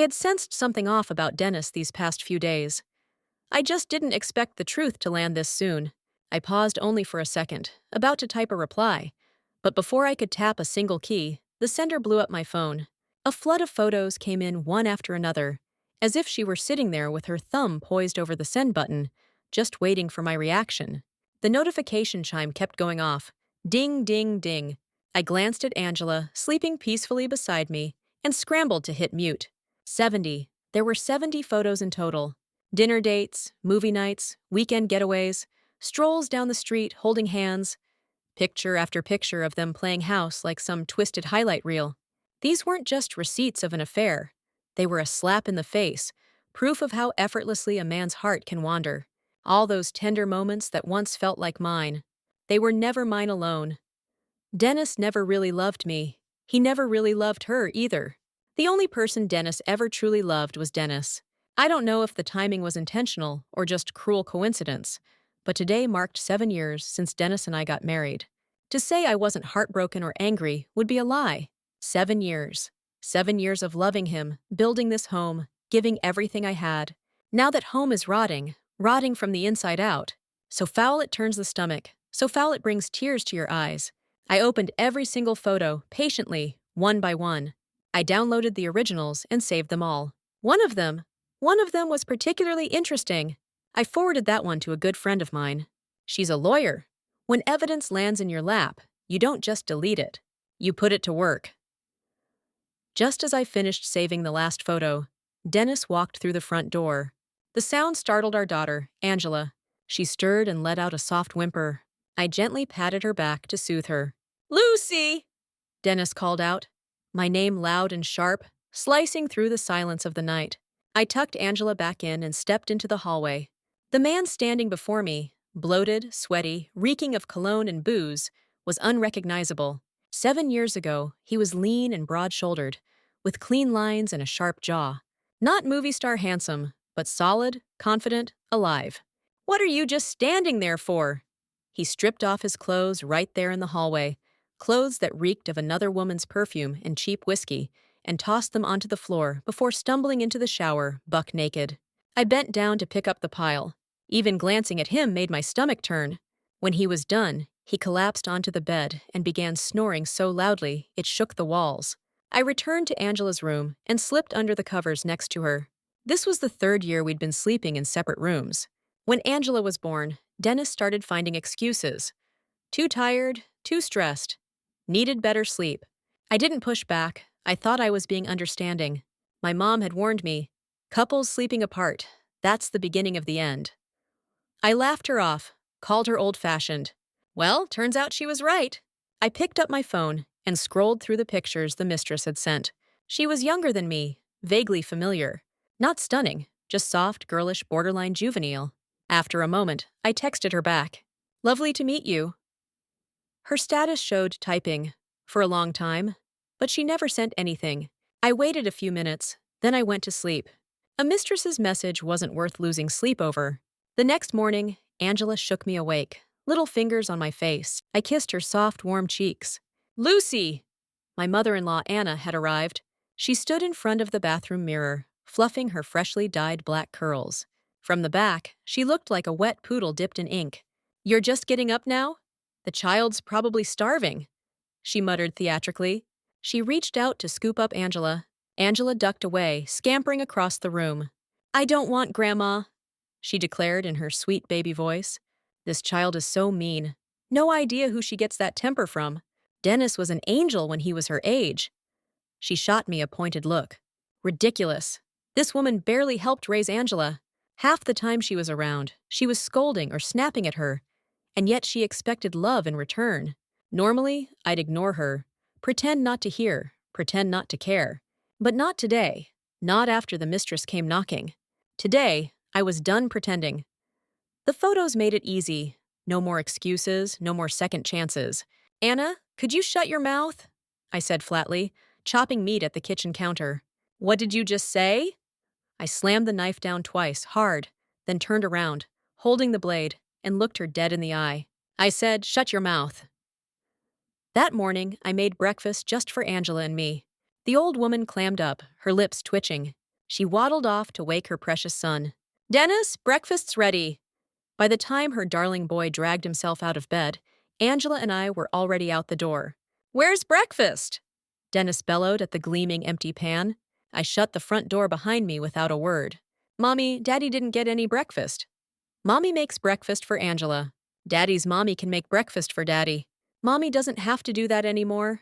had sensed something off about Dennis these past few days. I just didn't expect the truth to land this soon. I paused only for a second, about to type a reply. But before I could tap a single key, the sender blew up my phone. A flood of photos came in one after another, as if she were sitting there with her thumb poised over the send button, just waiting for my reaction. The notification chime kept going off. Ding, ding, ding. I glanced at Angela, sleeping peacefully beside me, and scrambled to hit mute. 70. There were 70 photos in total. Dinner dates, movie nights, weekend getaways, strolls down the street holding hands, picture after picture of them playing house like some twisted highlight reel. These weren't just receipts of an affair. They were a slap in the face, proof of how effortlessly a man's heart can wander. All those tender moments that once felt like mine. They were never mine alone. Dennis never really loved me. He never really loved her either. The only person Dennis ever truly loved was Dennis. I don't know if the timing was intentional or just cruel coincidence, but today marked 7 years since Dennis and I got married. To say I wasn't heartbroken or angry would be a lie. 7 years. 7 years of loving him, building this home, giving everything I had. Now that home is rotting from the inside out. So foul it turns the stomach, so foul it brings tears to your eyes. I opened every single photo, patiently, one by one. I downloaded the originals and saved them all. One of them was particularly interesting. I forwarded that one to a good friend of mine. She's a lawyer. When evidence lands in your lap, you don't just delete it. You put it to work. Just as I finished saving the last photo, Dennis walked through the front door. The sound startled our daughter, Angela. She stirred and let out a soft whimper. I gently patted her back to soothe her. "Lucy!" Dennis called out, my name loud and sharp, slicing through the silence of the night. I tucked Angela back in and stepped into the hallway. The man standing before me, bloated, sweaty, reeking of cologne and booze, was unrecognizable. 7 years ago, he was lean and broad-shouldered, with clean lines and a sharp jaw. Not movie star handsome, but solid, confident, alive. "What are you just standing there for?" He stripped off his clothes right there in the hallway, clothes that reeked of another woman's perfume and cheap whiskey, and tossed them onto the floor before stumbling into the shower, buck naked. I bent down to pick up the pile. Even glancing at him made my stomach turn. When he was done, he collapsed onto the bed and began snoring so loudly it shook the walls. I returned to Angela's room and slipped under the covers next to her. This was the 3rd year we'd been sleeping in separate rooms. When Angela was born, Dennis started finding excuses. Too tired, too stressed. Needed better sleep. I didn't push back. I thought I was being understanding. My mom had warned me, couples sleeping apart, that's the beginning of the end. I laughed her off, called her old-fashioned. Well, turns out she was right. I picked up my phone and scrolled through the pictures the mistress had sent. She was younger than me, vaguely familiar. Not stunning, just soft, girlish, borderline juvenile. After a moment, I texted her back. "Lovely to meet you." Her status showed typing for a long time, but she never sent anything. I waited a few minutes, then I went to sleep. A mistress's message wasn't worth losing sleep over. The next morning, Angela shook me awake, little fingers on my face. I kissed her soft, warm cheeks. "Lucy!" My mother-in-law, Anna, had arrived. She stood in front of the bathroom mirror, fluffing her freshly dyed black curls. From the back, she looked like a wet poodle dipped in ink. "You're just getting up now? The child's probably starving," she muttered theatrically. She reached out to scoop up Angela. Angela ducked away, scampering across the room. "I don't want Grandma," she declared in her sweet baby voice. This child is so mean. No idea who she gets that temper from. Dennis was an angel when he was her age. She shot me a pointed look. Ridiculous. This woman barely helped raise Angela. Half the time she was around, she was scolding or snapping at her, and yet she expected love in return. Normally, I'd ignore her, pretend not to hear, pretend not to care. But not today, not after the mistress came knocking. Today, I was done pretending. The photos made it easy. No more excuses, no more second chances. "Anna, could you shut your mouth?" I said flatly, chopping meat at the kitchen counter. "What did you just say?" I slammed the knife down twice, hard, then turned around, holding the blade, and looked her dead in the eye. I said, "Shut your mouth." That morning, I made breakfast just for Angela and me. The old woman clammed up, her lips twitching. She waddled off to wake her precious son. "Dennis, breakfast's ready." By the time her darling boy dragged himself out of bed, Angela and I were already out the door. "Where's breakfast?" Dennis bellowed at the gleaming empty pan. I shut the front door behind me without a word. "Mommy, Daddy didn't get any breakfast." Mommy makes breakfast for Angela. Daddy's mommy can make breakfast for Daddy. Mommy doesn't have to do that anymore.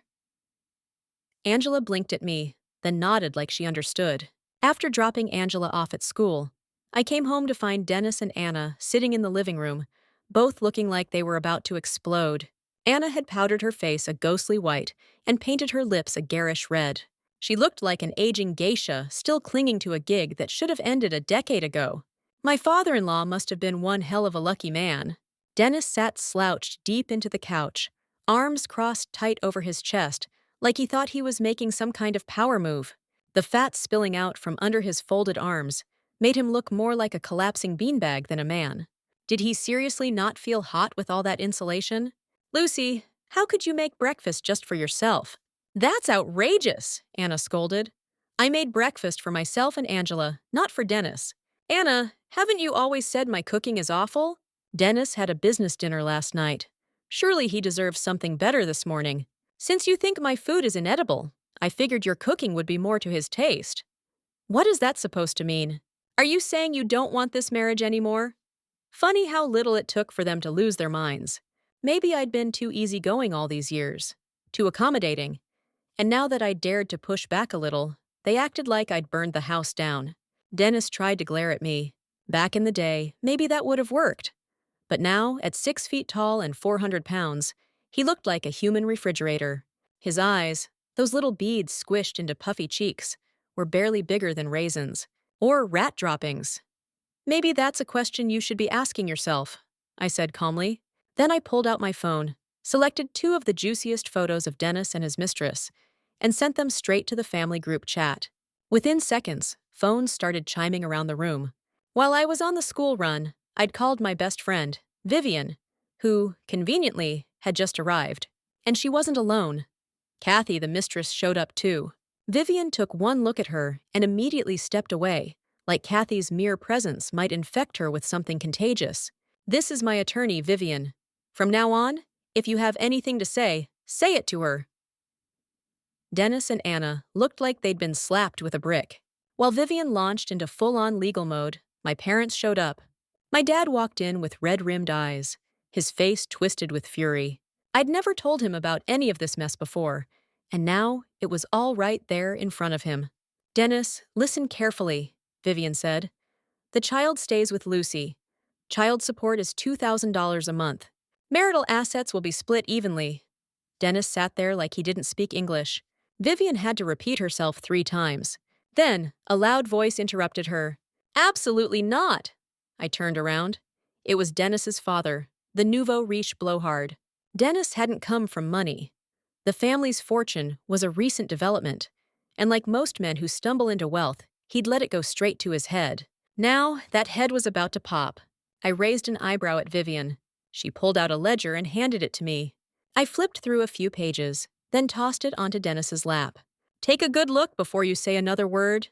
Angela blinked at me, then nodded like she understood. After dropping Angela off at school, I came home to find Dennis and Anna sitting in the living room, both looking like they were about to explode. Anna had powdered her face a ghostly white and painted her lips a garish red. She looked like an aging geisha still clinging to a gig that should have ended a decade ago. My father-in-law must have been one hell of a lucky man. Dennis sat slouched deep into the couch, arms crossed tight over his chest, like he thought he was making some kind of power move. The fat spilling out from under his folded arms made him look more like a collapsing beanbag than a man. Did he seriously not feel hot with all that insulation? "Lucy, how could you make breakfast just for yourself?" "That's outrageous," Anna scolded. "I made breakfast for myself and Angela, not for Dennis." "Anna, haven't you always said my cooking is awful?" "Dennis had a business dinner last night. Surely he deserves something better this morning. Since you think my food is inedible, I figured your cooking would be more to his taste." "What is that supposed to mean? Are you saying you don't want this marriage anymore?" Funny how little it took for them to lose their minds. Maybe I'd been too easygoing all these years, too accommodating, and now that I dared to push back a little, they acted like I'd burned the house down. Dennis tried to glare at me. Back in the day, maybe that would have worked. But now, at 6 feet tall and 400 pounds, he looked like a human refrigerator. His eyes, those little beads squished into puffy cheeks, were barely bigger than raisins. Or rat droppings. "Maybe that's a question you should be asking yourself," I said calmly. Then I pulled out my phone, selected 2 of the juiciest photos of Dennis and his mistress, and sent them straight to the family group chat. Within seconds, phones started chiming around the room. While I was on the school run, I'd called my best friend, Vivian, who, conveniently, had just arrived. And she wasn't alone. Kathy, the mistress, showed up too. Vivian took one look at her and immediately stepped away, like Kathy's mere presence might infect her with something contagious. "This is my attorney, Vivian. From now on, if you have anything to say it to her." Dennis and Anna looked like they'd been slapped with a brick. While Vivian launched into full-on legal mode, my parents showed up. My dad walked in with red-rimmed eyes, his face twisted with fury. I'd never told him about any of this mess before, and now it was all right there in front of him. "Dennis, listen carefully," Vivian said. "The child stays with Lucy. Child support is $2,000 a month. Marital assets will be split evenly." Dennis sat there like he didn't speak English. Vivian had to repeat herself 3 times. Then, a loud voice interrupted her. "Absolutely not!" I turned around. It was Dennis's father, the nouveau riche blowhard. Dennis hadn't come from money. The family's fortune was a recent development, and like most men who stumble into wealth, he'd let it go straight to his head. Now, that head was about to pop. I raised an eyebrow at Vivian. She pulled out a ledger and handed it to me. I flipped through a few pages, then tossed it onto Dennis's lap. "Take a good look before you say another word."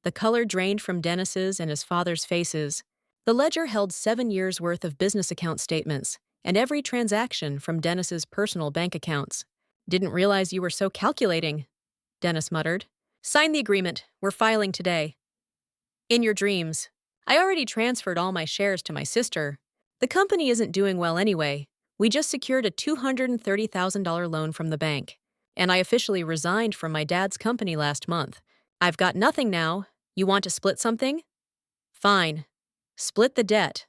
The color drained from Dennis's and his father's faces. The ledger held 7 years' worth of business account statements, and every transaction from Dennis's personal bank accounts. "Didn't realize you were so calculating," Dennis muttered. "Sign the agreement. We're filing today." "In your dreams. I already transferred all my shares to my sister. The company isn't doing well anyway. We just secured a $230,000 loan from the bank. And I officially resigned from my dad's company last month. I've got nothing now. You want to split something?" "Fine. Split the debt.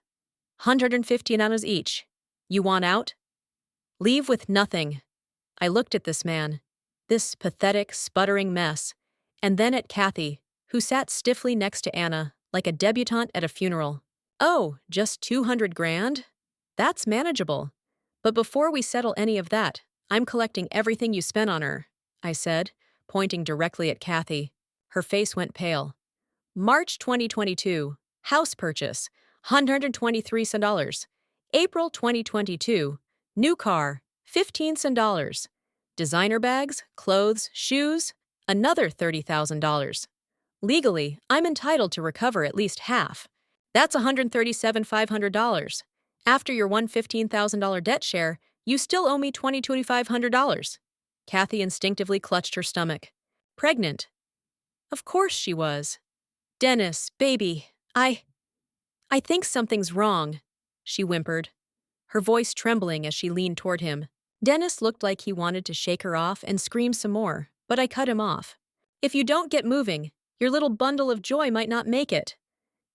150 ananas each. You want out?" "Leave with nothing." I looked at this man, this pathetic, sputtering mess, and then at Kathy, who sat stiffly next to Anna, like a debutante at a funeral. "Oh, just 200 grand? That's manageable. But before we settle any of that, I'm collecting everything you spent on her," I said, pointing directly at Kathy. Her face went pale. "March 2022, house purchase, $123. April 2022, new car, $15. Designer bags, clothes, shoes, another $30,000. Legally, I'm entitled to recover at least half. That's $137,500. After your $115,000 debt share, you still owe me $2,500. Kathy instinctively clutched her stomach. Pregnant. Of course she was. Dennis, baby, I think something's wrong, she whimpered, her voice trembling as she leaned toward him. Dennis looked like he wanted to shake her off and scream some more, but I cut him off. If you don't get moving, your little bundle of joy might not make it.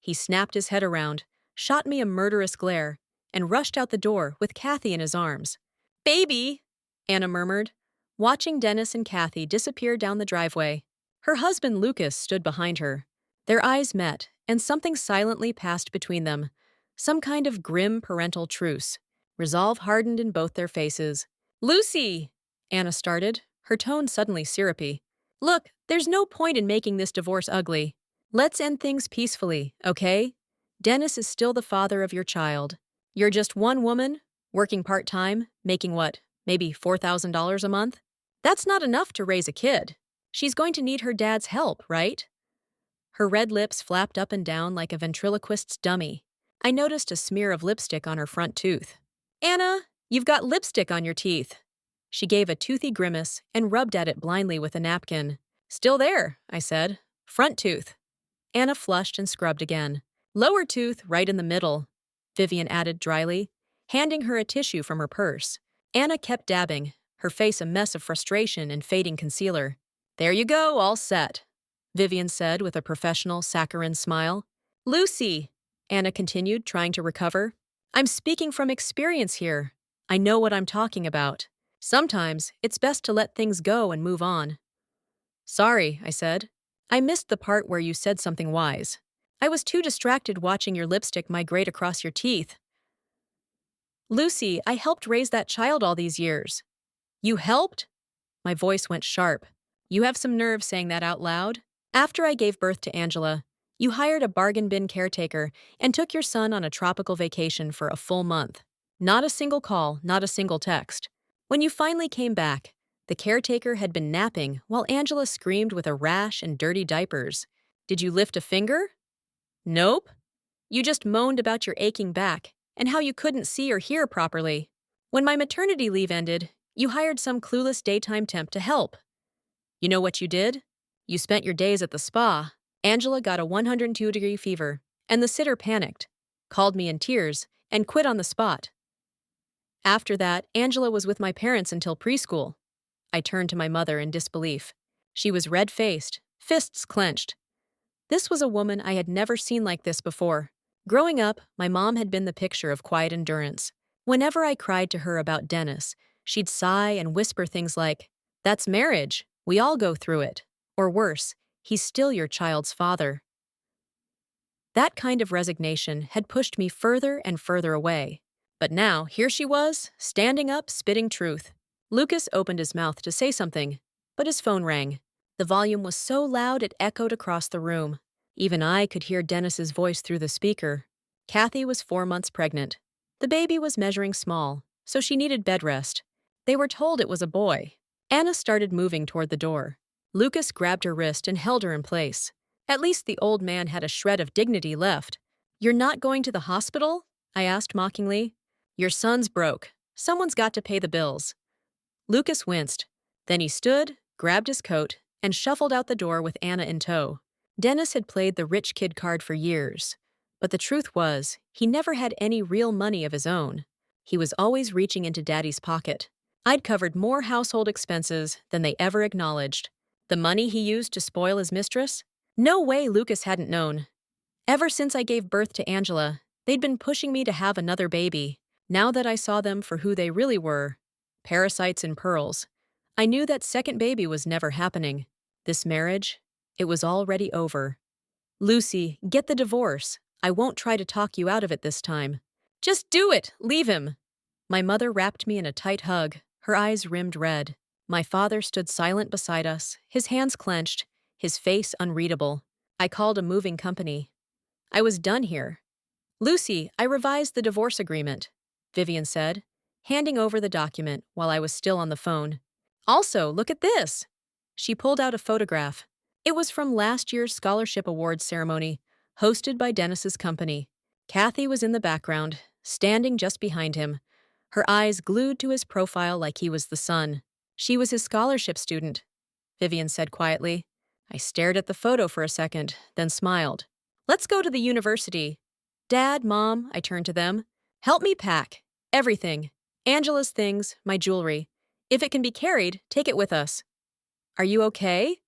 He snapped his head around, shot me a murderous glare, and rushed out the door with Kathy in his arms. Baby, Anna murmured, watching Dennis and Kathy disappear down the driveway. Her husband Lucas stood behind her. Their eyes met, and something silently passed between them. Some kind of grim parental truce. Resolve hardened in both their faces. Lucy! Anna started, her tone suddenly syrupy. Look, there's no point in making this divorce ugly. Let's end things peacefully, okay? Dennis is still the father of your child. You're just one woman, working part-time, making what, maybe $4,000 a month? That's not enough to raise a kid. She's going to need her dad's help, right? Her red lips flapped up and down like a ventriloquist's dummy. I noticed a smear of lipstick on her front tooth. Anna, you've got lipstick on your teeth. She gave a toothy grimace and rubbed at it blindly with a napkin. Still there, I said. Front tooth. Anna flushed and scrubbed again. Lower tooth right in the middle, Vivian added dryly, handing her a tissue from her purse. Anna kept dabbing, her face a mess of frustration and fading concealer. There you go, all set, Vivian said with a professional, saccharine smile. Lucy, Anna continued, trying to recover. I'm speaking from experience here. I know what I'm talking about. Sometimes it's best to let things go and move on. Sorry, I said. I missed the part where you said something wise. I was too distracted watching your lipstick migrate across your teeth. Lucy, I helped raise that child all these years. You helped? My voice went sharp. You have some nerve saying that out loud? After I gave birth to Angela, you hired a bargain bin caretaker and took your son on a tropical vacation for a full month. Not a single call, not a single text. When you finally came back, the caretaker had been napping while Angela screamed with a rash and dirty diapers. Did you lift a finger? Nope. You just moaned about your aching back and how you couldn't see or hear properly. When my maternity leave ended, you hired some clueless daytime temp to help. You know what you did? You spent your days at the spa. Angela got a 102-degree fever, and the sitter panicked, called me in tears, and quit on the spot. After that, Angela was with my parents until preschool. I turned to my mother in disbelief. She was red-faced, fists clenched. This was a woman I had never seen like this before. Growing up, my mom had been the picture of quiet endurance. Whenever I cried to her about Dennis, she'd sigh and whisper things like, "That's marriage. We all go through it." Or worse, "He's still your child's father." That kind of resignation had pushed me further and further away. But now, here she was, standing up, spitting truth. Lucas opened his mouth to say something, but his phone rang. The volume was so loud it echoed across the room. Even I could hear Dennis's voice through the speaker. Kathy was 4 months pregnant. The baby was measuring small, so she needed bed rest. They were told it was a boy. Anna started moving toward the door. Lucas grabbed her wrist and held her in place. At least the old man had a shred of dignity left. You're not going to the hospital? I asked mockingly. Your son's broke. Someone's got to pay the bills. Lucas winced. Then he stood, grabbed his coat, and shuffled out the door with Anna in tow. Dennis had played the rich kid card for years. But the truth was, he never had any real money of his own. He was always reaching into Daddy's pocket. I'd covered more household expenses than they ever acknowledged. The money he used to spoil his mistress? No way Lucas hadn't known. Ever since I gave birth to Angela, they'd been pushing me to have another baby. Now that I saw them for who they really were, parasites in pearls, I knew that second baby was never happening. This marriage, it was already over. Lucy, get the divorce. I won't try to talk you out of it this time. Just do it! Leave him! My mother wrapped me in a tight hug, her eyes rimmed red. My father stood silent beside us, his hands clenched, his face unreadable. I called a moving company. I was done here. Lucy, I revised the divorce agreement, Vivian said, handing over the document while I was still on the phone. Also, look at this. She pulled out a photograph. It was from last year's scholarship awards ceremony, hosted by Dennis's company. Kathy was in the background, standing just behind him, her eyes glued to his profile like he was the sun. She was his scholarship student, Vivian said quietly. I stared at the photo for a second, then smiled. Let's go to the university. Dad, Mom, I turned to them. Help me pack. Everything. Angela's things, my jewelry. If it can be carried, take it with us. Are you okay?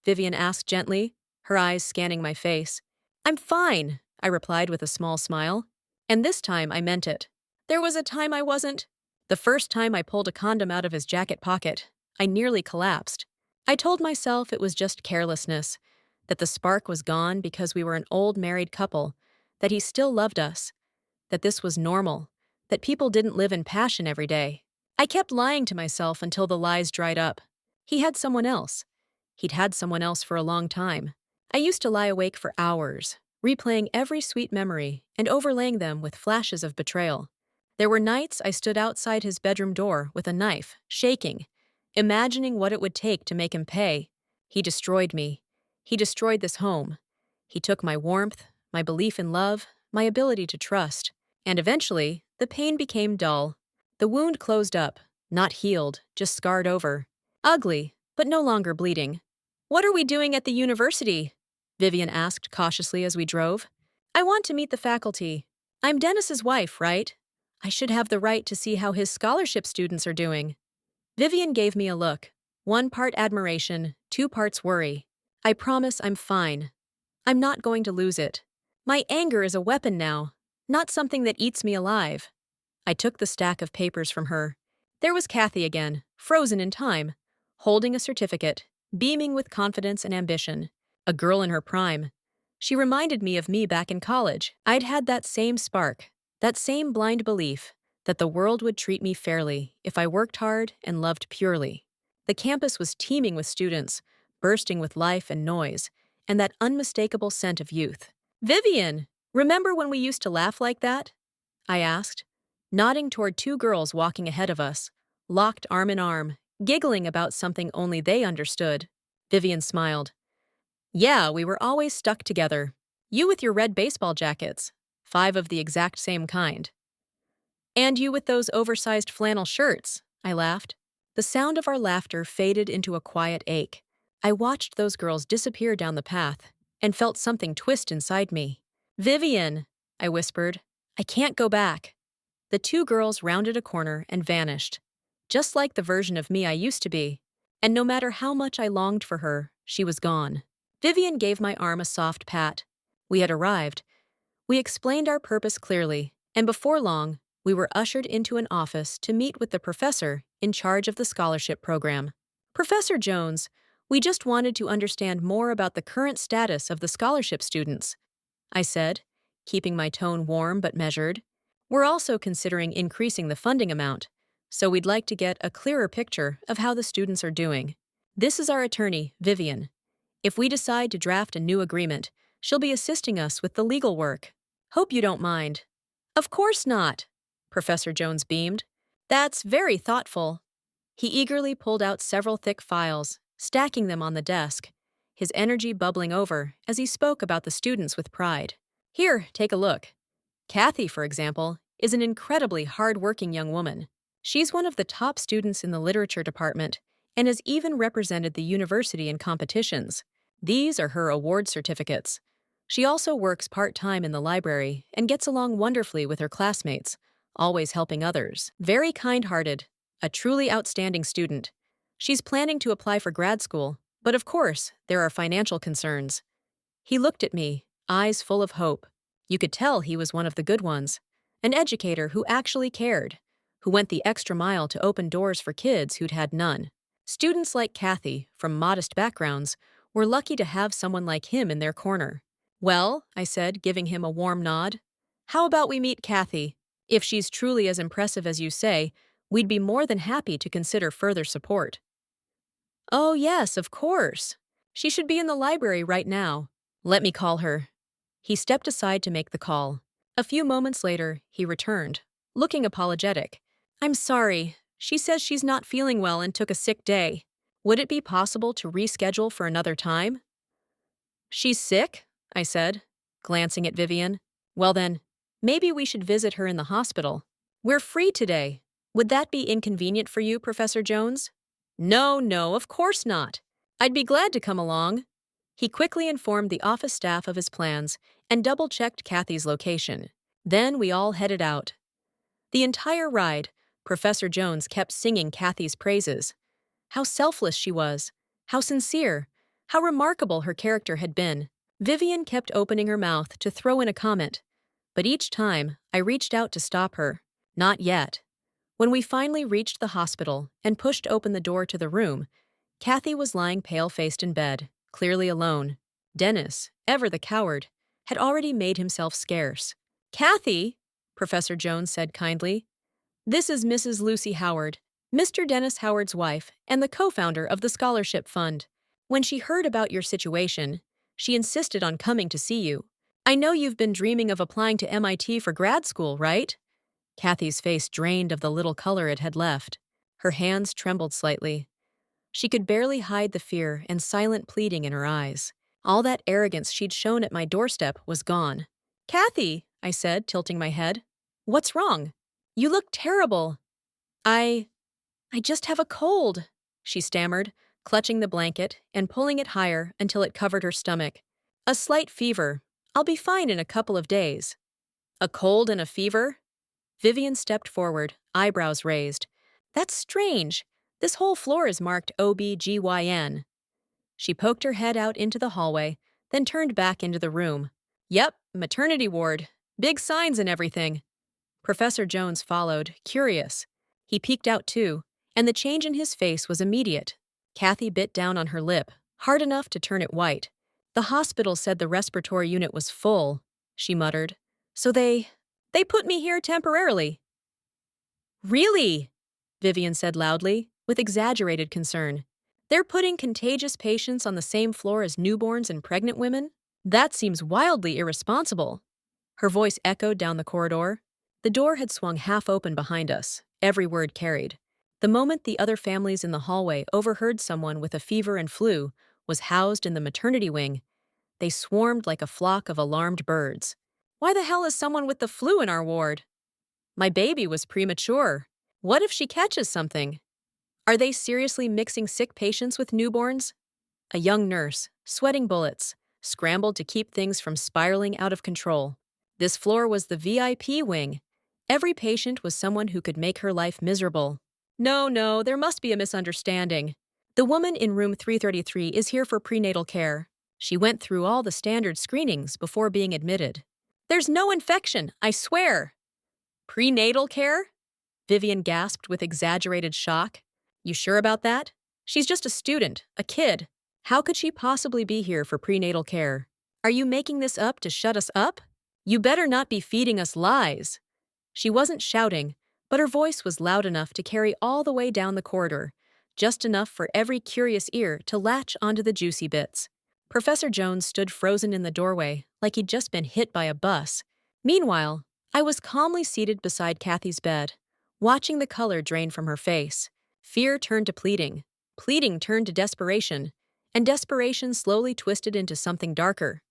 Vivian asked gently, her eyes scanning my face. I'm fine, I replied with a small smile. And this time I meant it. There was a time I wasn't. The first time I pulled a condom out of his jacket pocket, I nearly collapsed. I told myself it was just carelessness, that the spark was gone because we were an old married couple, that he still loved us, that this was normal, that people didn't live in passion every day. I kept lying to myself until the lies dried up. He had someone else. He'd had someone else for a long time. I used to lie awake for hours, replaying every sweet memory and overlaying them with flashes of betrayal. There were nights I stood outside his bedroom door with a knife, shaking, imagining what it would take to make him pay. He destroyed me. He destroyed this home. He took my warmth, my belief in love, my ability to trust. And eventually, the pain became dull. The wound closed up, not healed, just scarred over. Ugly, but no longer bleeding. What are we doing at the university? Vivian asked cautiously as we drove. I want to meet the faculty. I'm Dennis's wife, right? I should have the right to see how his scholarship students are doing. Vivian gave me a look. 1 part admiration, 2 parts worry. I promise I'm fine. I'm not going to lose it. My anger is a weapon now, not something that eats me alive. I took the stack of papers from her. There was Kathy again, frozen in time, holding a certificate, beaming with confidence and ambition. A girl in her prime. She reminded me of me back in college. I'd had that same spark, that same blind belief that the world would treat me fairly if I worked hard and loved purely. The campus was teeming with students, bursting with life and noise, and that unmistakable scent of youth. Vivian, remember when we used to laugh like that? I asked, nodding toward 2 girls walking ahead of us, locked arm in arm, giggling about something only they understood. Vivian smiled. Yeah, we were always stuck together. You with your red baseball jackets, 5 of the exact same kind. And you with those oversized flannel shirts, I laughed. The sound of our laughter faded into a quiet ache. I watched those girls disappear down the path and felt something twist inside me. Vivian, I whispered, I can't go back. The 2 girls rounded a corner and vanished, just like the version of me I used to be. And no matter how much I longed for her, she was gone. Vivian gave my arm a soft pat. We had arrived. We explained our purpose clearly, and before long, we were ushered into an office to meet with the professor in charge of the scholarship program. Professor Jones, we just wanted to understand more about the current status of the scholarship students, I said, keeping my tone warm but measured. We're also considering increasing the funding amount, so we'd like to get a clearer picture of how the students are doing. This is our attorney, Vivian. If we decide to draft a new agreement, she'll be assisting us with the legal work. Hope you don't mind. Of course not, Professor Jones beamed. That's very thoughtful. He eagerly pulled out several thick files, stacking them on the desk, his energy bubbling over as he spoke about the students with pride. Here, take a look. Kathy, for example, is an incredibly hard-working young woman. She's one of the top students in the literature department and has even represented the university in competitions. These are her award certificates. She also works part-time in the library and gets along wonderfully with her classmates, always helping others. Very kind-hearted, a truly outstanding student. She's planning to apply for grad school, but of course, there are financial concerns. He looked at me, eyes full of hope. You could tell he was one of the good ones, an educator who actually cared, who went the extra mile to open doors for kids who'd had none. Students like Kathy, from modest backgrounds, were lucky to have someone like him in their corner. Well, I said, giving him a warm nod, how about we meet Kathy? If she's truly as impressive as you say, we'd be more than happy to consider further support. Oh, yes, of course. She should be in the library right now. Let me call her. He stepped aside to make the call. A few moments later, he returned, looking apologetic. I'm sorry. She says she's not feeling well and took a sick day. Would it be possible to reschedule for another time? She's sick? I said, glancing at Vivian. Well then, maybe we should visit her in the hospital. We're free today. Would that be inconvenient for you, Professor Jones? No, no, of course not. I'd be glad to come along. He quickly informed the office staff of his plans and double-checked Kathy's location. Then we all headed out. The entire ride, Professor Jones kept singing Kathy's praises. How selfless she was, how sincere, how remarkable her character had been. Vivian kept opening her mouth to throw in a comment, but each time I reached out to stop her. Not yet. When we finally reached the hospital and pushed open the door to the room, Kathy was lying pale-faced in bed, clearly alone. Dennis, ever the coward, had already made himself scarce. "Kathy," Professor Jones said kindly, "this is Mrs. Lucy Howard, Mr. Dennis Howard's wife and the co-founder of the Scholarship Fund. When she heard about your situation, she insisted on coming to see you. I know you've been dreaming of applying to MIT for grad school, right?" Kathy's face drained of the little color it had left. Her hands trembled slightly. She could barely hide the fear and silent pleading in her eyes. All that arrogance she'd shown at my doorstep was gone. "Kathy," I said, tilting my head. "What's wrong? You look terrible." I just have a cold," she stammered, clutching the blanket and pulling it higher until it covered her stomach. "A slight fever. I'll be fine in a couple of days." "A cold and a fever?" Vivian stepped forward, eyebrows raised. "That's strange. This whole floor is marked OB/GYN. She poked her head out into the hallway, then turned back into the room. "Yep, maternity ward. Big signs and everything." Professor Jones followed, curious. He peeked out too, and the change in his face was immediate. Kathy bit down on her lip, hard enough to turn it white. "The hospital said the respiratory unit was full," she muttered. "So they put me here temporarily." "Really?" Vivian said loudly, with exaggerated concern. "They're putting contagious patients on the same floor as newborns and pregnant women? That seems wildly irresponsible." Her voice echoed down the corridor. The door had swung half open behind us, every word carried. The moment the other families in the hallway overheard someone with a fever and flu was housed in the maternity wing, they swarmed like a flock of alarmed birds. "Why the hell is someone with the flu in our ward? My baby was premature. What if she catches something? Are they seriously mixing sick patients with newborns?" A young nurse, sweating bullets, scrambled to keep things from spiraling out of control. This floor was the VIP wing. Every patient was someone who could make her life miserable. No, there must be a misunderstanding. The woman in room 333 is here for prenatal care. She went through all the standard screenings before being admitted. There's no infection, I swear. Prenatal care? Vivian gasped with exaggerated shock. You sure about that? She's just a student, a kid. How could she possibly be here for prenatal care? Are you making this up to shut us up? You better not be feeding us lies. She wasn't shouting, but her voice was loud enough to carry all the way down the corridor, just enough for every curious ear to latch onto the juicy bits. Professor Jones stood frozen in the doorway, like he'd just been hit by a bus. Meanwhile, I was calmly seated beside Kathy's bed, watching the color drain from her face. Fear turned to pleading, pleading turned to desperation, and desperation slowly twisted into something darker.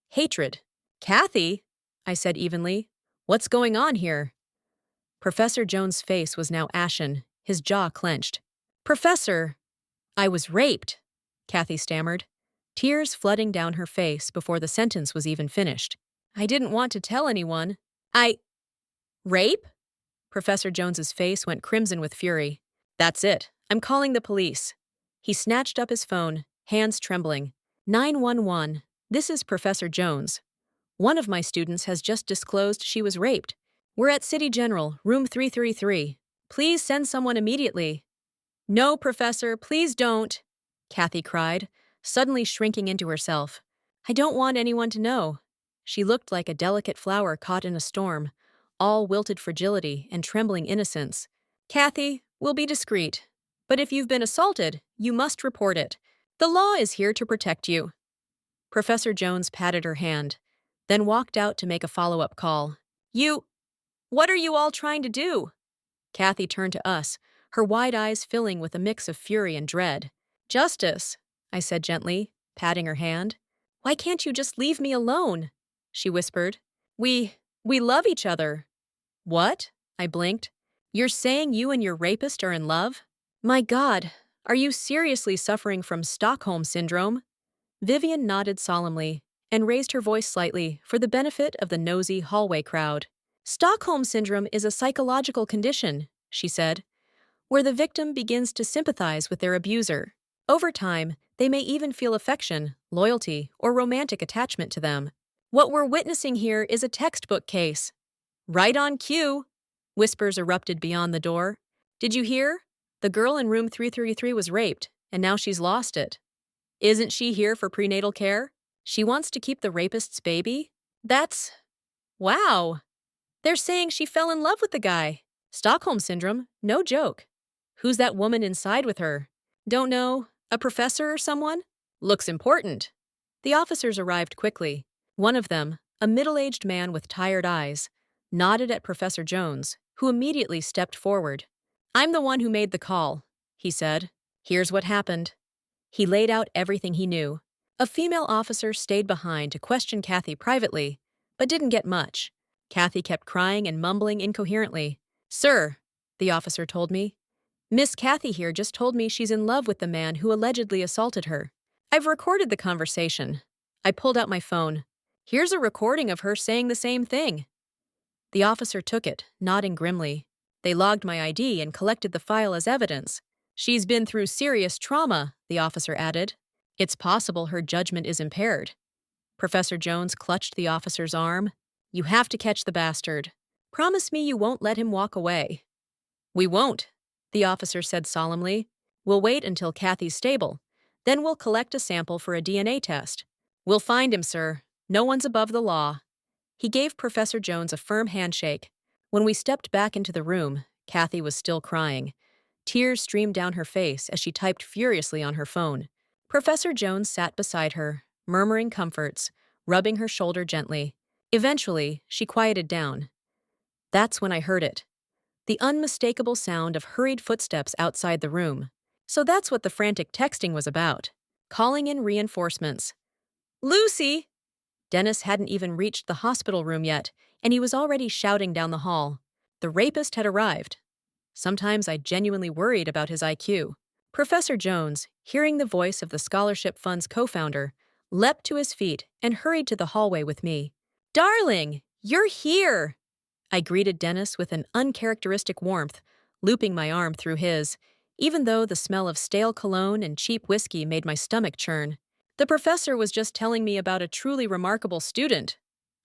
Hatred. "Kathy," I said evenly, "what's going on here?" Professor Jones' face was now ashen, his jaw clenched. "Professor, I was raped," Kathy stammered, tears flooding down her face before the sentence was even finished. "I didn't want to tell anyone. Rape?" Professor Jones's face went crimson with fury. "That's it. I'm calling the police." He snatched up his phone, hands trembling. 911. This is Professor Jones. One of my students has just disclosed she was raped. We're at City General, room 333. Please send someone immediately. "No, Professor, please don't," Kathy cried, suddenly shrinking into herself. "I don't want anyone to know." She looked like a delicate flower caught in a storm, all wilted fragility and trembling innocence. "Kathy, we'll be discreet. But if you've been assaulted, you must report it. The law is here to protect you." Professor Jones patted her hand, then walked out to make a follow-up call. What are you all trying to do?" Kathy turned to us, her wide eyes filling with a mix of fury and dread. "Justice," I said gently, patting her hand. Why can't you just leave me alone? She whispered. We love each other. What? I blinked. You're saying you and your rapist are in love? My God, are you seriously suffering from Stockholm Syndrome? Vivian nodded solemnly and raised her voice slightly for the benefit of the nosy hallway crowd. Stockholm Syndrome is a psychological condition, she said, where the victim begins to sympathize with their abuser. Over time, they may even feel affection, loyalty, or romantic attachment to them. What we're witnessing here is a textbook case. Right on cue, whispers erupted beyond the door. Did you hear? The girl in room 333 was raped, and now she's lost it. Isn't she here for prenatal care? She wants to keep the rapist's baby? That's... wow. They're saying she fell in love with the guy. Stockholm Syndrome, no joke. Who's that woman inside with her? Don't know. A professor or someone? Looks important. The officers arrived quickly. One of them, a middle-aged man with tired eyes, nodded at Professor Jones, who immediately stepped forward. I'm the one who made the call, he said. Here's what happened. He laid out everything he knew. A female officer stayed behind to question Kathy privately, but didn't get much. Kathy kept crying and mumbling incoherently. Sir, the officer told me, Miss Kathy here just told me she's in love with the man who allegedly assaulted her. I've recorded the conversation. I pulled out my phone. Here's a recording of her saying the same thing. The officer took it, nodding grimly. They logged my ID and collected the file as evidence. She's been through serious trauma, the officer added. It's possible her judgment is impaired. Professor Jones clutched the officer's arm. You have to catch the bastard. Promise me you won't let him walk away. We won't, the officer said solemnly. We'll wait until Kathy's stable. Then we'll collect a sample for a DNA test. We'll find him, sir. No one's above the law. He gave Professor Jones a firm handshake. When we stepped back into the room, Kathy was still crying. Tears streamed down her face as she typed furiously on her phone. Professor Jones sat beside her, murmuring comforts, rubbing her shoulder gently. Eventually, she quieted down. That's when I heard it. The unmistakable sound of hurried footsteps outside the room. So that's what the frantic texting was about. Calling in reinforcements. Lucy! Dennis hadn't even reached the hospital room yet, and he was already shouting down the hall. The rapist had arrived. Sometimes I genuinely worried about his IQ. Professor Jones, hearing the voice of the Scholarship Fund's co-founder, leapt to his feet and hurried to the hallway with me. Darling, you're here! I greeted Dennis with an uncharacteristic warmth, looping my arm through his, even though the smell of stale cologne and cheap whiskey made my stomach churn. The professor was just telling me about a truly remarkable student.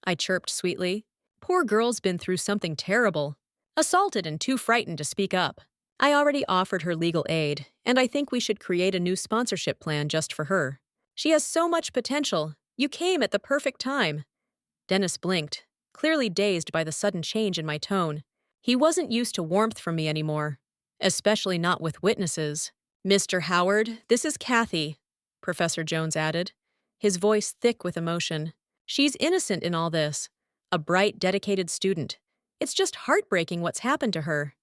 I chirped sweetly. Poor girl's been through something terrible. Assaulted and too frightened to speak up. I already offered her legal aid, and I think we should create a new sponsorship plan just for her. She has so much potential. You came at the perfect time. Dennis blinked, clearly dazed by the sudden change in my tone. He wasn't used to warmth from me anymore, especially not with witnesses. Mr. Howard, this is Kathy, Professor Jones added, his voice thick with emotion. She's innocent in all this. A bright, dedicated student. It's just heartbreaking what's happened to her.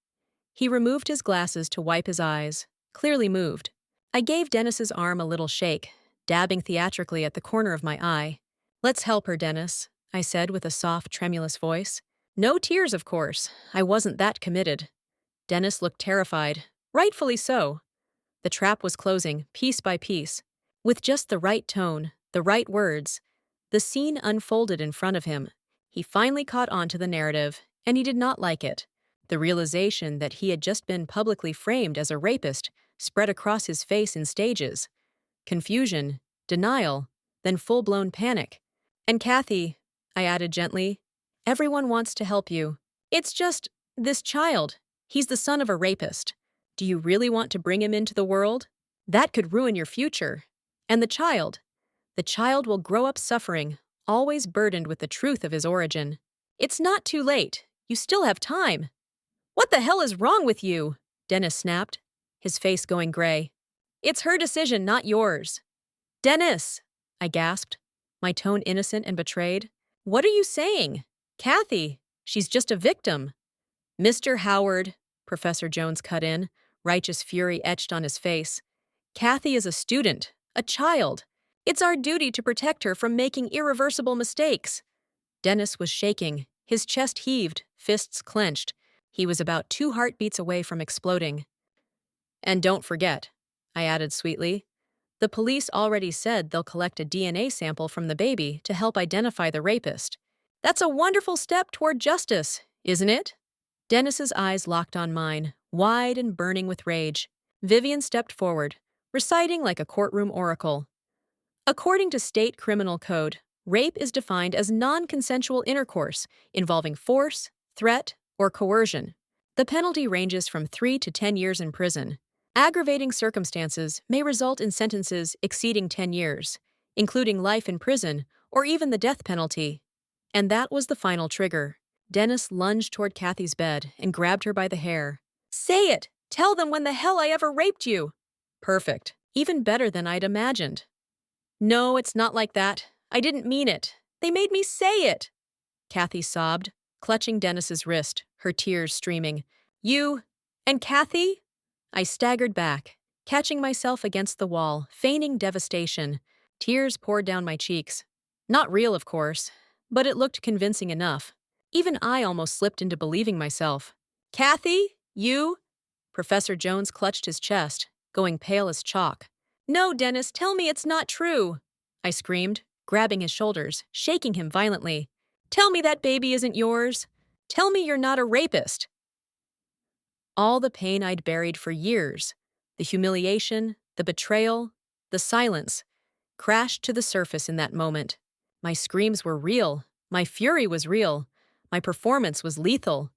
He removed his glasses to wipe his eyes, clearly moved. I gave Dennis's arm a little shake, dabbing theatrically at the corner of my eye. Let's help her, Dennis, I said with a soft, tremulous voice. No tears, of course. I wasn't that committed. Dennis looked terrified, rightfully so. The trap was closing, piece by piece. With just the right tone, the right words, the scene unfolded in front of him. He finally caught on to the narrative, and he did not like it. The realization that he had just been publicly framed as a rapist spread across his face in stages. Confusion, denial, then full-blown panic. And Kathy, I added gently, everyone wants to help you. It's just, this child. He's the son of a rapist. Do you really want to bring him into the world? That could ruin your future. And the child will grow up suffering, always burdened with the truth of his origin. It's not too late. You still have time. What the hell is wrong with you? Dennis snapped, his face going gray. It's her decision, not yours. Dennis, I gasped, my tone innocent and betrayed. What are you saying? Kathy, she's just a victim. Mr. Howard, Professor Jones cut in, righteous fury etched on his face. Kathy is a student, a child. It's our duty to protect her from making irreversible mistakes. Dennis was shaking. His chest heaved, fists clenched. He was about 2 heartbeats away from exploding. And don't forget, I added sweetly, the police already said they'll collect a DNA sample from the baby to help identify the rapist. That's a wonderful step toward justice, isn't it? Dennis's eyes locked on mine, wide and burning with rage. Vivian stepped forward, reciting like a courtroom oracle. According to state criminal code, rape is defined as non-consensual intercourse involving force, threat, or coercion. The penalty ranges from 3 to 10 years in prison. Aggravating circumstances may result in sentences exceeding 10 years, including life in prison or even the death penalty. And that was the final trigger. Dennis lunged toward Kathy's bed and grabbed her by the hair. Say it! Tell them when the hell I ever raped you! Perfect. Even better than I'd imagined. No, it's not like that. I didn't mean it. They made me say it! Kathy sobbed, clutching Dennis's wrist, her tears streaming. You and Kathy? I staggered back, catching myself against the wall, feigning devastation. Tears poured down my cheeks. Not real, of course, but it looked convincing enough. Even I almost slipped into believing myself. Kathy? You? Professor Jones clutched his chest, going pale as chalk. No, Dennis, tell me it's not true! I screamed, grabbing his shoulders, shaking him violently. Tell me that baby isn't yours. Tell me you're not a rapist. All the pain I'd buried for years, the humiliation, the betrayal, the silence, crashed to the surface in that moment. My screams were real. My fury was real. My performance was lethal.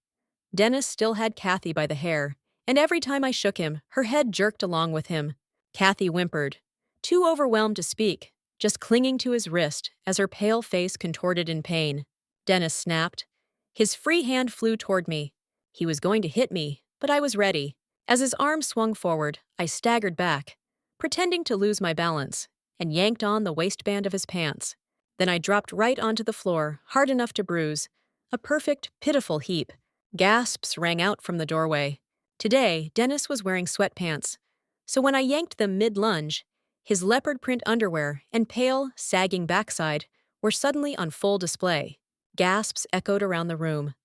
Dennis still had Kathy by the hair, and every time I shook him, her head jerked along with him. Kathy whimpered, too overwhelmed to speak, just clinging to his wrist as her pale face contorted in pain. Dennis snapped. His free hand flew toward me. He was going to hit me, but I was ready. As his arm swung forward, I staggered back, pretending to lose my balance, and yanked on the waistband of his pants. Then I dropped right onto the floor, hard enough to bruise. A perfect, pitiful heap. Gasps rang out from the doorway. Today, Dennis was wearing sweatpants, so when I yanked them mid-lunge, his leopard print underwear and pale, sagging backside were suddenly on full display. Gasps echoed around the room.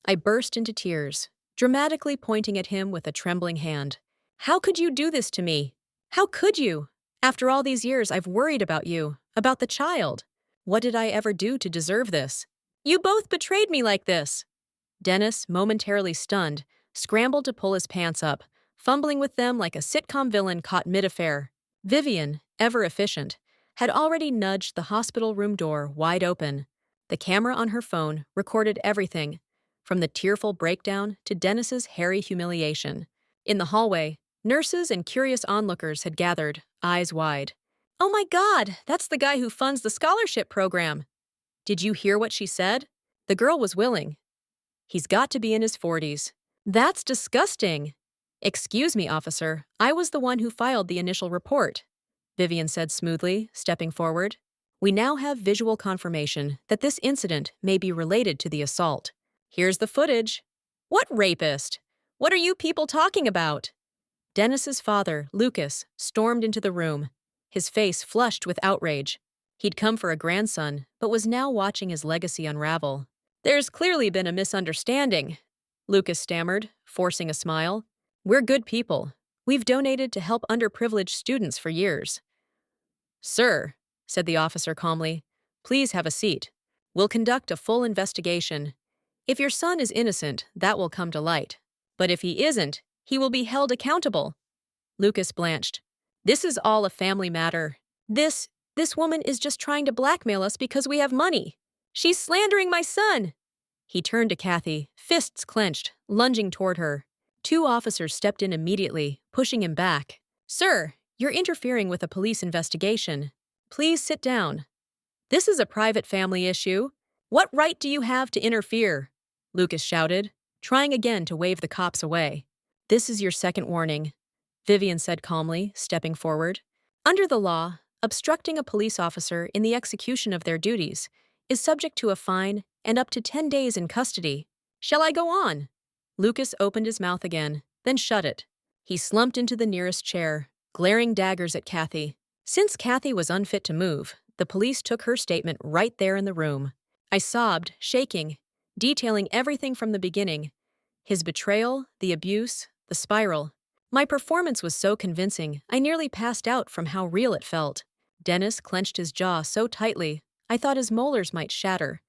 I burst into tears, dramatically pointing at him with a trembling hand. How could you do this to me? How could you? After all these years, I've worried about you, about the child. What did I ever do to deserve this? You both betrayed me like this. Dennis, momentarily stunned, scrambled to pull his pants up, fumbling with them like a sitcom villain caught mid-affair. Vivian, ever efficient, had already nudged the hospital room door wide open. The camera on her phone recorded everything, from the tearful breakdown to Dennis's hairy humiliation. In the hallway, nurses and curious onlookers had gathered, eyes wide. Oh my God, that's the guy who funds the scholarship program. Did you hear what she said? The girl was willing. He's got to be in his 40s. That's disgusting. Excuse me, officer. I was the one who filed the initial report, Vivian said smoothly, stepping forward. We now have visual confirmation that this incident may be related to the assault. Here's the footage. What rapist? What are you people talking about? Dennis's father, Lucas, stormed into the room, his face flushed with outrage. He'd come for a grandson, but was now watching his legacy unravel. There's clearly been a misunderstanding, Lucas stammered, forcing a smile. We're good people. We've donated to help underprivileged students for years. Sir, said the officer calmly, please have a seat. We'll conduct a full investigation. If your son is innocent, that will come to light. But if he isn't, he will be held accountable. Lucas blanched. This is all a family matter. This woman is just trying to blackmail us because we have money. She's slandering my son. He turned to Kathy, fists clenched, lunging toward her. 2 officers stepped in immediately, pushing him back. Sir, you're interfering with a police investigation. Please sit down. This is a private family issue. What right do you have to interfere? Lucas shouted, trying again to wave the cops away. This is your second warning, Vivian said calmly, stepping forward. Under the law, obstructing a police officer in the execution of their duties is subject to a fine and up to 10 days in custody. Shall I go on? Lucas opened his mouth again, then shut it. He slumped into the nearest chair, glaring daggers at Kathy. Since Kathy was unfit to move, the police took her statement right there in the room. I sobbed, shaking, detailing everything from the beginning: his betrayal, the abuse, the spiral. My performance was so convincing, I nearly passed out from how real it felt. Dennis clenched his jaw so tightly, I thought his molars might shatter.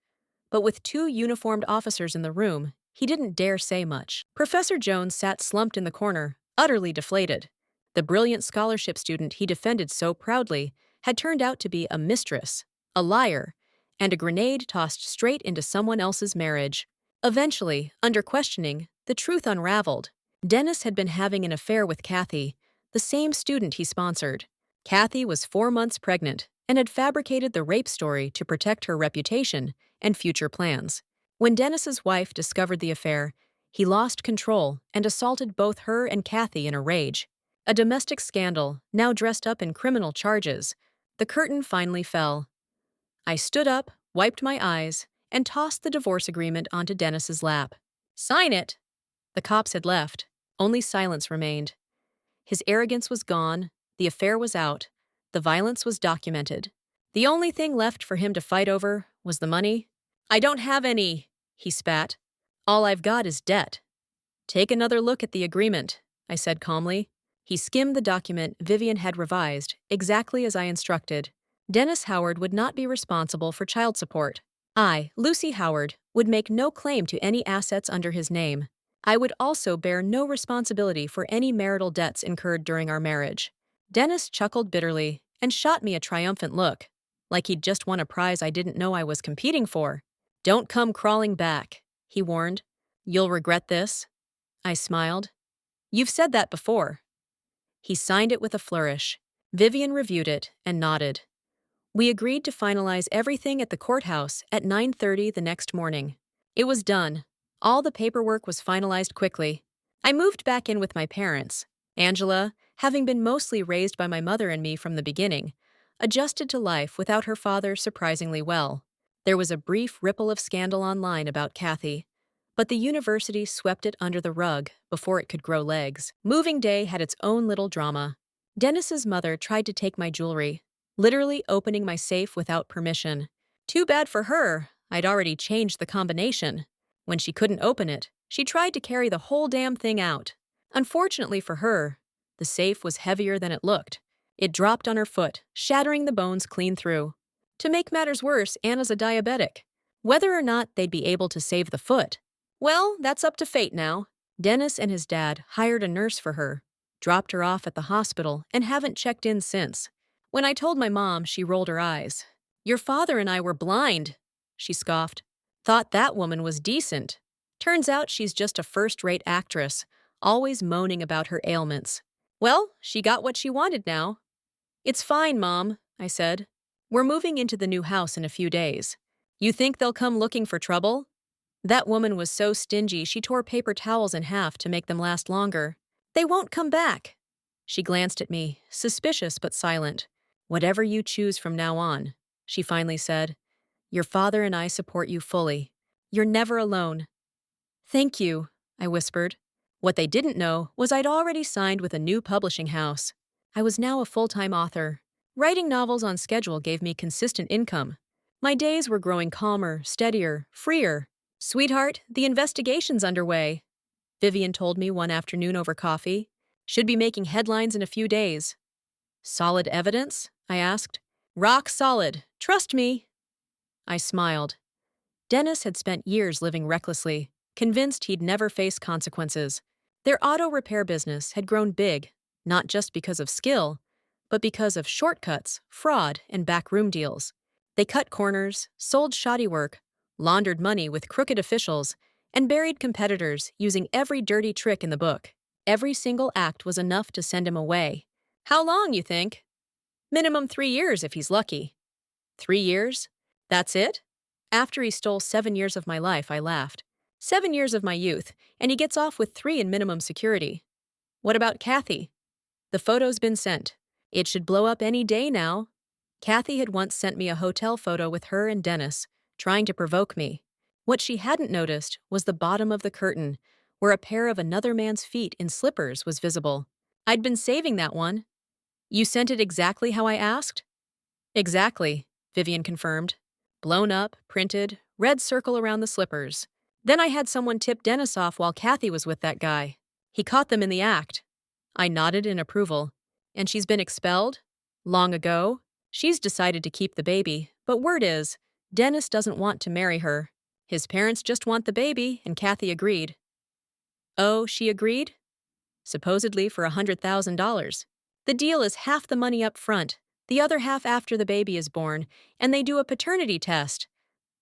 But with two uniformed officers in the room, he didn't dare say much. Professor Jones sat slumped in the corner, utterly deflated. The brilliant scholarship student he defended so proudly had turned out to be a mistress, a liar, and a grenade tossed straight into someone else's marriage. Eventually, under questioning, the truth unraveled. Dennis had been having an affair with Kathy, the same student he sponsored. Kathy was 4 months pregnant and had fabricated the rape story to protect her reputation and future plans. When Dennis's wife discovered the affair, he lost control and assaulted both her and Kathy in a rage. A domestic scandal, now dressed up in criminal charges. The curtain finally fell. I stood up, wiped my eyes, and tossed the divorce agreement onto Dennis's lap. "Sign it!" The cops had left. Only silence remained. His arrogance was gone, the affair was out, the violence was documented. The only thing left for him to fight over was the money. "I don't have any," he spat. "All I've got is debt." "Take another look at the agreement," I said calmly. He skimmed the document Vivian had revised, exactly as I instructed. Dennis Howard would not be responsible for child support. I, Lucy Howard, would make no claim to any assets under his name. I would also bear no responsibility for any marital debts incurred during our marriage. Dennis chuckled bitterly and shot me a triumphant look, like he'd just won a prize I didn't know I was competing for. "Don't come crawling back," he warned. "You'll regret this." I smiled. "You've said that before." He signed it with a flourish. Vivian reviewed it and nodded. We agreed to finalize everything at the courthouse at 9:30 the next morning. It was done. All the paperwork was finalized quickly. I moved back in with my parents. Angela, having been mostly raised by my mother and me from the beginning, adjusted to life without her father surprisingly well. There was a brief ripple of scandal online about Kathy, but the university swept it under the rug before it could grow legs. Moving day had its own little drama. Dennis's mother tried to take my jewelry, literally opening my safe without permission. Too bad for her, I'd already changed the combination. When she couldn't open it, she tried to carry the whole damn thing out. Unfortunately for her, the safe was heavier than it looked. It dropped on her foot, shattering the bones clean through. To make matters worse, Anna's a diabetic. Whether or not they'd be able to save the foot, well, that's up to fate now. Dennis and his dad hired a nurse for her, dropped her off at the hospital, and haven't checked in since. When I told my mom, she rolled her eyes. "Your father and I were blind," she scoffed. "Thought that woman was decent. Turns out she's just a first-rate actress, always moaning about her ailments." Well, she got what she wanted now. "It's fine, Mom," I said. "We're moving into the new house in a few days. You think they'll come looking for trouble?" That woman was so stingy she tore paper towels in half to make them last longer. "They won't come back." She glanced at me, suspicious but silent. "Whatever you choose from now on," she finally said. "Your father and I support you fully. You're never alone." "Thank you," I whispered. What they didn't know was I'd already signed with a new publishing house. I was now a full-time author. Writing novels on schedule gave me consistent income. My days were growing calmer, steadier, freer. "Sweetheart, the investigation's underway," Vivian told me one afternoon over coffee. "Should be making headlines in a few days." "Solid evidence?" I asked. "Rock solid. Trust me." I smiled. Dennis had spent years living recklessly, convinced he'd never face consequences. Their auto repair business had grown big, not just because of skill, but because of shortcuts, fraud, and backroom deals. They cut corners, sold shoddy work, laundered money with crooked officials, and buried competitors using every dirty trick in the book. Every single act was enough to send him away. How long, you think? Minimum 3 years if he's lucky. 3 years? That's it? After he stole 7 years of my life, I laughed. 7 years of my youth, and he gets off with 3 in minimum security. What about Kathy? The photo's been sent. It should blow up any day now. Kathy had once sent me a hotel photo with her and Dennis, trying to provoke me. What she hadn't noticed was the bottom of the curtain, where a pair of another man's feet in slippers was visible. I'd been saving that one. You sent it exactly how I asked? Exactly, Vivian confirmed. Blown up, printed, red circle around the slippers. Then I had someone tip Dennis off while Kathy was with that guy. He caught them in the act. I nodded in approval. And she's been expelled? Long ago? She's decided to keep the baby, but word is, Dennis doesn't want to marry her. His parents just want the baby, and Kathy agreed. Oh, she agreed? Supposedly for $100,000. The deal is half the money up front, the other half after the baby is born, and they do a paternity test.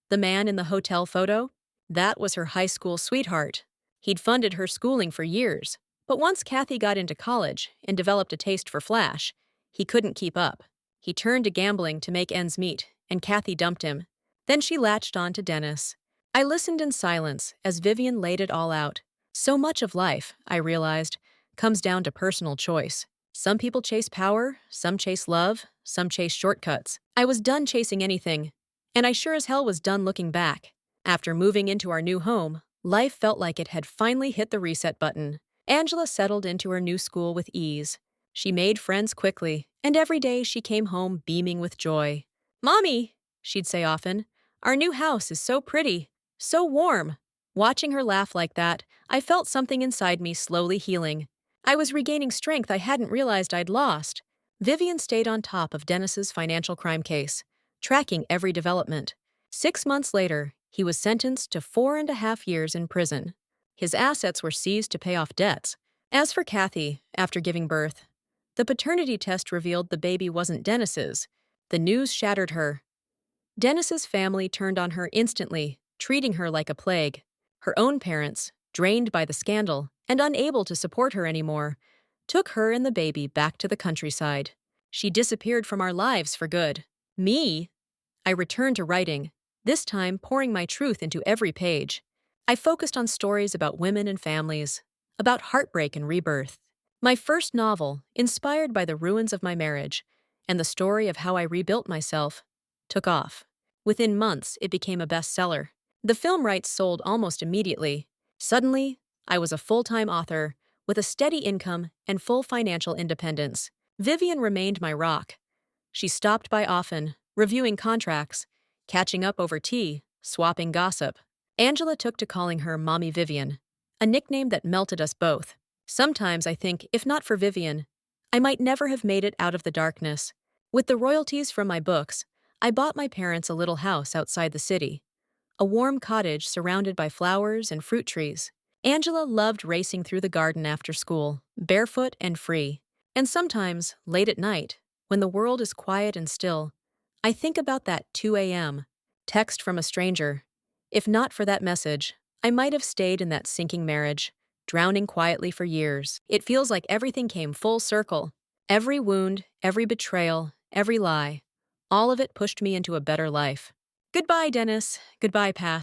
The man in the hotel photo? That was her high school sweetheart. He'd funded her schooling for years, but once Kathy got into college and developed a taste for flash, he couldn't keep up. He turned to gambling to make ends meet, and Kathy dumped him. Then she latched on to Dennis. I listened in silence as Vivian laid it all out. So much of life, I realized, comes down to personal choice. Some people chase power, some chase love, some chase shortcuts. I was done chasing anything, and I sure as hell was done looking back. After moving into our new home, life felt like it had finally hit the reset button. Angela settled into her new school with ease. She made friends quickly, and every day she came home beaming with joy. "Mommy," she'd say often, "our new house is so pretty, so warm." Watching her laugh like that, I felt something inside me slowly healing. I was regaining strength I hadn't realized I'd lost. Vivian stayed on top of Dennis's financial crime case, tracking every development. 6 months later, he was sentenced to 4.5 years in prison. His assets were seized to pay off debts. As for Kathy, after giving birth, the paternity test revealed the baby wasn't Dennis's. The news shattered her. Dennis's family turned on her instantly, treating her like a plague. Her own parents, drained by the scandal and unable to support her anymore, took her and the baby back to the countryside. She disappeared from our lives for good. Me? I returned to writing, this time pouring my truth into every page. I focused on stories about women and families, about heartbreak and rebirth. My first novel, inspired by the ruins of my marriage, and the story of how I rebuilt myself, took off. Within months, it became a bestseller. The film rights sold almost immediately. Suddenly, I was a full-time author, with a steady income and full financial independence. Vivian remained my rock. She stopped by often, reviewing contracts, catching up over tea, swapping gossip. Angela took to calling her Mommy Vivian, a nickname that melted us both. Sometimes I think, if not for Vivian, I might never have made it out of the darkness. With the royalties from my books, I bought my parents a little house outside the city, a warm cottage surrounded by flowers and fruit trees. Angela loved racing through the garden after school, barefoot and free. And sometimes, late at night, when the world is quiet and still, I think about that 2 a.m. text from a stranger. If not for that message, I might have stayed in that sinking marriage, drowning quietly for years. It feels like everything came full circle. Every wound, every betrayal, every lie, all of it pushed me into a better life. Goodbye, Dennis. Goodbye, past.